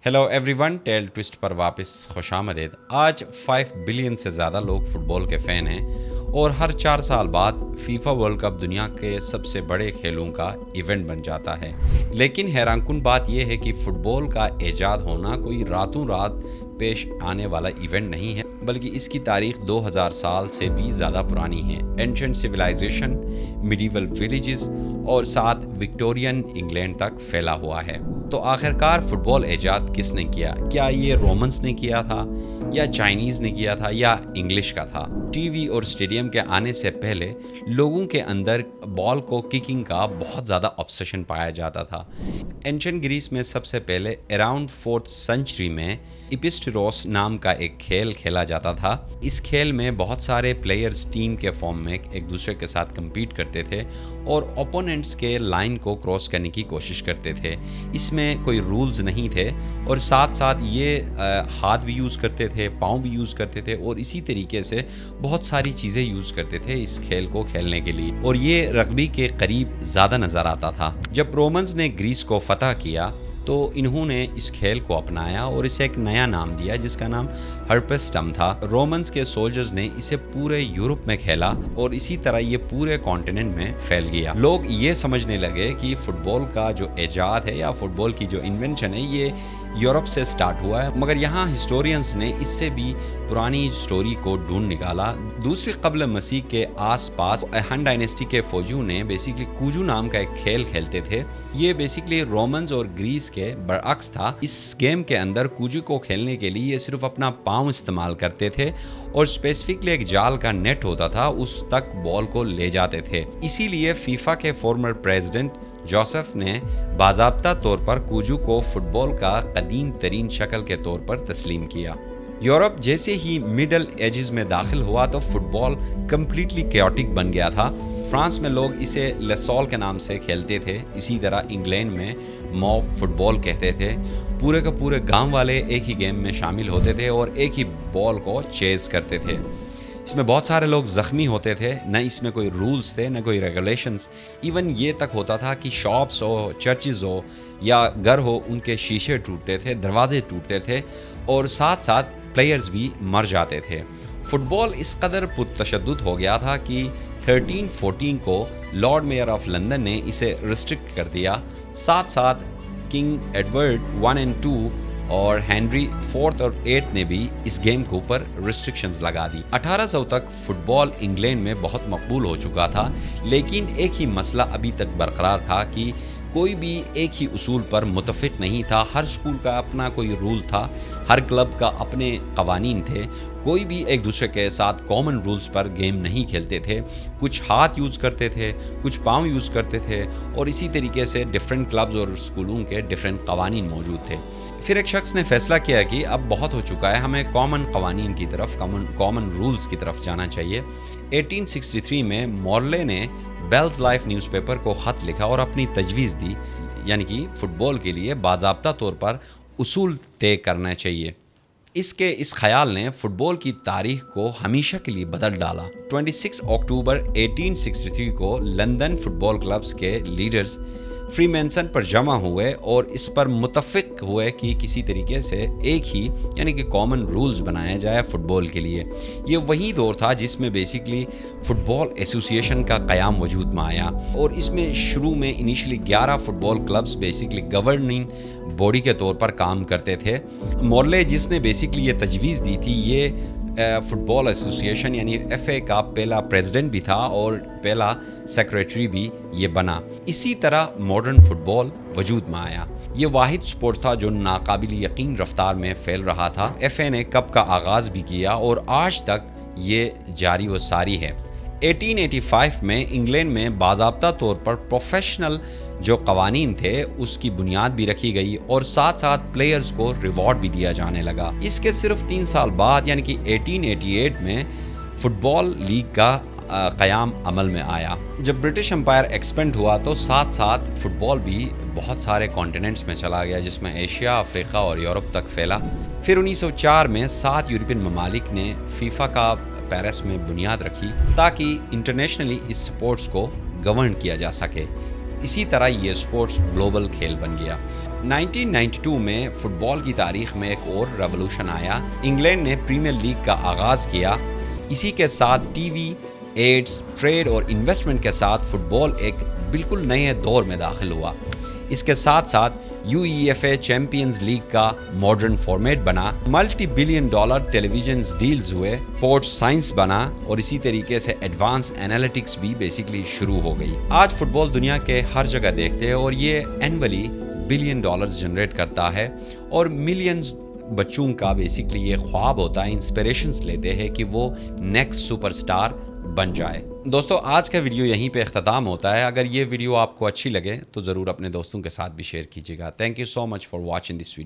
Hello everyone, ٹیل ٹوسٹ پر واپس خوش آمدید۔ آج 5 بلین سے زیادہ لوگ فٹ بال کے فین ہیں اور ہر 4 سال بعد فیفا ورلڈ کپ دنیا کے سب سے بڑے کھیلوں کا ایونٹ بن جاتا ہے۔ لیکن حیران کن بات یہ ہے کہ فٹ بال کا ایجاد ہونا کوئی راتوں رات پیش آنے والا ایونٹ نہیں ہے، بلکہ اس کی تاریخ 2000 سال سے بھی زیادہ پرانی ہے۔ اینشنٹ سویلائزیشن، میڈیول ولیجز اور ساتھ وکٹورین انگلینڈ تک پھیلا ہوا ہے۔ تو آخرکار فٹ بال ایجاد کس نے کیا؟ کیا یہ رومنز نے کیا تھا، یا چائنیز نے کیا تھا، یا انگلش کا تھا؟ ٹی وی اور اسٹیڈیم کے آنے سے پہلے لوگوں کے اندر بال کو ککنگ کا بہت زیادہ آبسیشن پایا جاتا تھا۔ اینشنٹ گریس میں سب سے پہلے اراؤنڈ 4th سینچری میں ایپسٹروس نام کا ایک کھیل کھیلا جاتا تھا۔ اس کھیل میں بہت سارے پلیئرز ٹیم کے فارم میں ایک دوسرے کے ساتھ کمپیٹ کرتے تھے اور اوپوننٹس کے لائن کو کراس کرنے کی کوشش کرتے تھے۔ اس میں کوئی رولز نہیں تھے اور ساتھ ساتھ یہ ہاتھ بھی یوز کرتے تھے، پاؤں بھی یوز کرتے تھے اور اسی طریقے سے بہت ساری چیزیں یوز کرتے تھے اس کھیل کو کھیلنے کے لیے، اور یہ رگبی کے قریب زیادہ نظر آتا تھا۔ جب رومنز نے گریس کو فتح کیا تو انہوں نے اس کھیل کو اپنایا اور اسے ایک نیا نام دیا جس کا نام ہرپسٹم تھا۔ رومنز کے سولجرز نے اسے پورے یورپ میں کھیلا اور اسی طرح یہ پورے کانٹیننٹ میں پھیل گیا۔ لوگ یہ سمجھنے لگے کہ فٹ بال کا جو ایجاد ہے یا فٹ بال کی جو انوینشن ہے یہ یورپ سے سٹارٹ ہوا ہے، مگر یہاں ہسٹورینز نے اس سے بھی پرانی سٹوری کو ڈھونڈ نکالا۔ دوسری قبل مسیح کے آس پاس ہن ڈائنیسٹی کے فوجیوں نے بیسیکلی کوجو نام کا ایک کھیل کھیلتے تھے۔ یہ بیسیکلی رومنز اور گریس کے برعکس تھا۔ اس گیم کے اندر کوجو کو کھیلنے کے لیے یہ صرف اپنا پاؤں استعمال کرتے تھے اور اسپیسیفکلی ایک جال کا نیٹ ہوتا تھا، اس تک بال کو لے جاتے تھے۔ اسی لیے فیفا کے فارمر پریزیڈنٹ جوسف نے باضابطہ طور پر کوجو کو فٹ بال کا قدیم ترین شکل کے طور پر تسلیم کیا۔ یورپ جیسے ہی مڈل ایجز میں داخل ہوا تو فٹ بال کمپلیٹلی کیوٹک بن گیا تھا۔ فرانس میں لوگ اسے لیسول کے نام سے کھیلتے تھے، اسی طرح انگلینڈ میں موو فٹ بال کہتے تھے۔ پورے کا پورے گاؤں والے ایک ہی گیم میں شامل ہوتے تھے اور ایک ہی بال کو چیز کرتے تھے۔ اس میں بہت سارے لوگ زخمی ہوتے تھے، نہ اس میں کوئی رولز تھے نہ کوئی ریگولیشنز۔ ایون یہ تک ہوتا تھا کہ شاپس ہو، چرچز ہو یا گھر ہو، ان کے شیشے ٹوٹتے تھے، دروازے ٹوٹتے تھے اور ساتھ ساتھ پلیئرز بھی مر جاتے تھے۔ فٹ بال اس قدر پرتشدد ہو گیا تھا کہ 1314 کو لارڈ میئر آف لندن نے اسے ریسٹرکٹ کر دیا۔ ساتھ ساتھ کنگ ایڈورڈ 1 اور 2 اور ہینری 4 اور 8 نے بھی اس گیم کے اوپر ریسٹرکشنز لگا دی۔ 1800 تک فٹ بال انگلینڈ میں بہت مقبول ہو چکا تھا، لیکن ایک ہی مسئلہ ابھی تک برقرار تھا کہ کوئی بھی ایک ہی اصول پر متفق نہیں تھا۔ ہر اسکول کا اپنا کوئی رول تھا، ہر کلب کا اپنے قوانین تھے، کوئی بھی ایک دوسرے کے ساتھ کامن رولز پر گیم نہیں کھیلتے تھے۔ کچھ ہاتھ یوز کرتے تھے، کچھ پاؤں یوز کرتے تھے اور اسی طریقے سے ڈیفرنٹ کلبز اور اسکولوں کے ڈیفرنٹ قوانین موجود تھے۔ پھر ایک شخص نے فیصلہ کیا کہ اب بہت ہو چکا ہے، ہمیں کامن قوانین کی طرف، کامن رولز کی طرف جانا چاہیے۔ 1863 میں مورلے نے بیلز لائف نیوز پیپر کو خط لکھا اور اپنی تجویز دی، یعنی کہ فٹ بال کے لیے باضابطہ طور پر اصول طے کرنا چاہیے۔ اس خیال نے فٹ بال کی تاریخ کو ہمیشہ کے لیے بدل ڈالا۔ 26 اکتوبر 1863 کو لندن فٹ بال کلبز کے لیڈرز فری مینسن پر جمع ہوئے اور اس پر متفق ہوئے کہ کسی طریقے سے ایک ہی یعنی کہ کامن رولز بنایا جائے فٹ بال کے لیے۔ یہ وہی دور تھا جس میں بیسیکلی فٹ بال ایسوسیشن کا قیام وجود میں آیا، اور اس میں شروع میں انیشلی 11 فٹ بال کلبز بیسیکلی گورننگ باڈی کے طور پر کام کرتے تھے۔ مورلے جس نے بیسیکلی یہ تجویز دی تھی، یہ فٹ بال ایسوسیشن یعنی ایف اے کا پہلا پریزیڈنٹ بھی تھا اور پہلا سیکریٹری بھی یہ بنا۔ اسی طرح ماڈرن فٹ بال وجود میں آیا۔ یہ واحد سپورٹ تھا جو ناقابل یقین رفتار میں پھیل رہا تھا۔ ایف اے نے کپ کا آغاز بھی کیا اور آج تک یہ جاری و ساری ہے۔ 1885 میں انگلینڈ میں باضابطہ طور پر پروفیشنل جو قوانین تھے اس کی بنیاد بھی رکھی گئی اور ساتھ ساتھ پلیئرز کو ریوارڈ بھی دیا جانے لگا۔ اس کے صرف 3 سال بعد یعنی کہ 1888 میں فٹ بال لیگ کا قیام عمل میں آیا۔ جب برٹش امپائر ایکسپینڈ ہوا تو ساتھ ساتھ فٹ بال بھی بہت سارے کانٹیننٹس میں چلا گیا، جس میں ایشیا، افریقہ اور یورپ تک پھیلا۔ پھر 1904 میں 7 یورپین ممالک نے فیفا کا پیرس میں بنیاد رکھی تاکہ انٹرنیشنلی اس سپورٹس کو گورن کیا جا سکے۔ اسی طرح یہ سپورٹس گلوبل کھیل بن گیا۔ 1992 میں فٹ بال کی تاریخ میں ایک اور ریولوشن آیا۔ انگلینڈ نے پریمیئر لیگ کا آغاز کیا۔ اسی کے ساتھ ٹی وی ایڈز، ٹریڈ اور انویسٹمنٹ کے ساتھ فٹ بال ایک بالکل نئے دور میں داخل ہوا۔ اس کے ساتھ ساتھ U E F A champions league کا ماڈرن فارمیٹ بنا، multi billion dollar televisions deals ہوئے، اسپورٹس سائنس بنا اور اسی طریقے سے ایڈوانس انالیٹکس بھی بیسیکلی شروع ہو گئی۔ آج فٹ بال دنیا کے ہر جگہ دیکھتے ہیں اور یہ اینولی بلین ڈالرز جنریٹ کرتا ہے اور ملینز بچوں کا بیسیکلی یہ خواب ہوتا ہے، انسپریشنز لیتے ہیں کہ وہ نیکسٹ سپر سٹار بن جائے۔ دوستو آج کا ویڈیو یہیں پہ اختتام ہوتا ہے۔ اگر یہ ویڈیو آپ کو اچھی لگے تو ضرور اپنے دوستوں کے ساتھ بھی شیئر کیجیے گا۔ Thank you so much for watching this video.